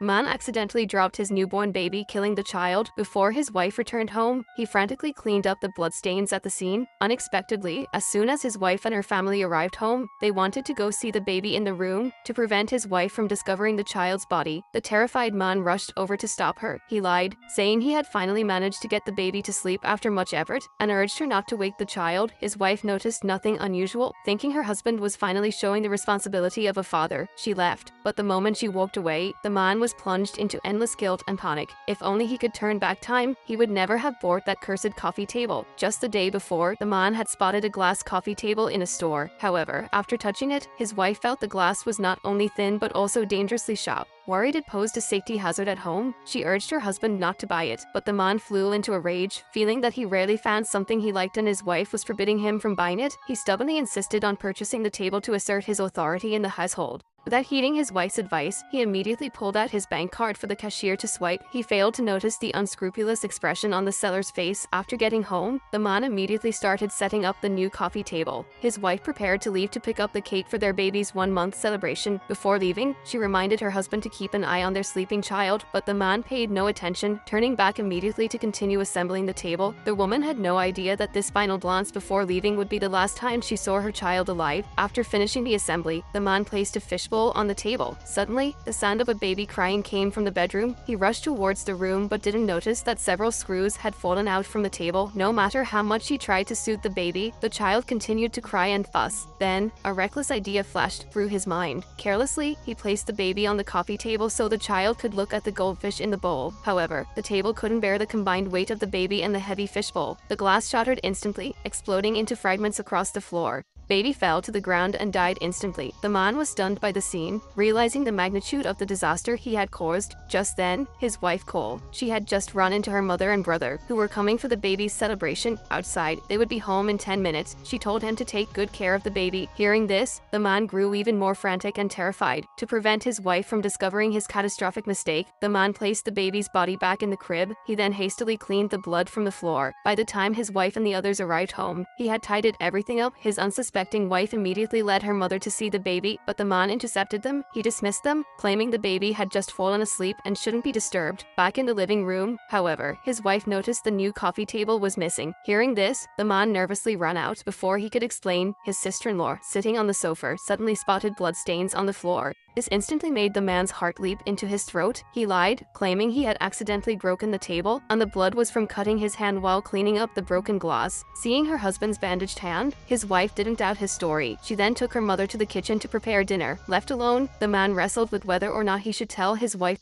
Man accidentally dropped his newborn baby, killing the child. Before his wife returned home, he frantically cleaned up the bloodstains at the scene. Unexpectedly, as soon as his wife and her family arrived home, they wanted to go see the baby in the room. To prevent his wife from discovering the child's body, the terrified man rushed over to stop her. He lied, saying he had finally managed to get the baby to sleep after much effort, and urged her not to wake the child. His wife noticed nothing unusual. Thinking her husband was finally showing the responsibility of a father, she left. But the moment she walked away, the man was plunged into endless guilt and panic. If only he could turn back time, he would never have bought that cursed coffee table. Just the day before, the man had spotted a glass coffee table in a store. However, after touching it, his wife felt the glass was not only thin but also dangerously sharp. Worried it posed a safety hazard at home, she urged her husband not to buy it, but the man flew into a rage, feeling that he rarely found something he liked and his wife was forbidding him from buying it. He stubbornly insisted on purchasing the table to assert his authority in the household. Without heeding his wife's advice, he immediately pulled out his bank card for the cashier to swipe. He failed to notice the unscrupulous expression on the seller's face. After getting home, the man immediately started setting up the new coffee table. His wife prepared to leave to pick up the cake for their baby's 1-month celebration. Before leaving, she reminded her husband to keep an eye on their sleeping child, but the man paid no attention, turning back immediately to continue assembling the table. The woman had no idea that this final glance before leaving would be the last time she saw her child alive. After finishing the assembly, the man placed a fishbowl on the table. Suddenly, the sound of a baby crying came from the bedroom. He rushed towards the room but didn't notice that several screws had fallen out from the table. No matter how much he tried to soothe the baby, the child continued to cry and fuss. Then, a reckless idea flashed through his mind. Carelessly, he placed the baby on the coffee table so the child could look at the goldfish in the bowl. However, the table couldn't bear the combined weight of the baby and the heavy fishbowl. The glass shattered instantly, exploding into fragments across the floor. Baby fell to the ground and died instantly. The man was stunned by the scene, realizing the magnitude of the disaster he had caused. Just then, his wife called. She had just run into her mother and brother, who were coming for the baby's celebration outside. They would be home in 10 minutes. She told him to take good care of the baby. Hearing this, the man grew even more frantic and terrified. To prevent his wife from discovering his catastrophic mistake, the man placed the baby's body back in the crib. He then hastily cleaned the blood from the floor. By the time his wife and the others arrived home, he had tidied everything up. His unsuspecting wife immediately led her mother to see the baby, but the man intercepted them. He dismissed them, claiming the baby had just fallen asleep and shouldn't be disturbed. Back in the living room, however, his wife noticed the new coffee table was missing. Hearing this, the man nervously ran out. Before he could explain, his sister-in-law, sitting on the sofa, suddenly spotted bloodstains on the floor. This instantly made the man's heart leap into his throat. He lied, claiming he had accidentally broken the table, and the blood was from cutting his hand while cleaning up the broken glass. Seeing her husband's bandaged hand, his wife didn't doubt his story. She then took her mother to the kitchen to prepare dinner. Left alone, the man wrestled with whether or not he should tell his wife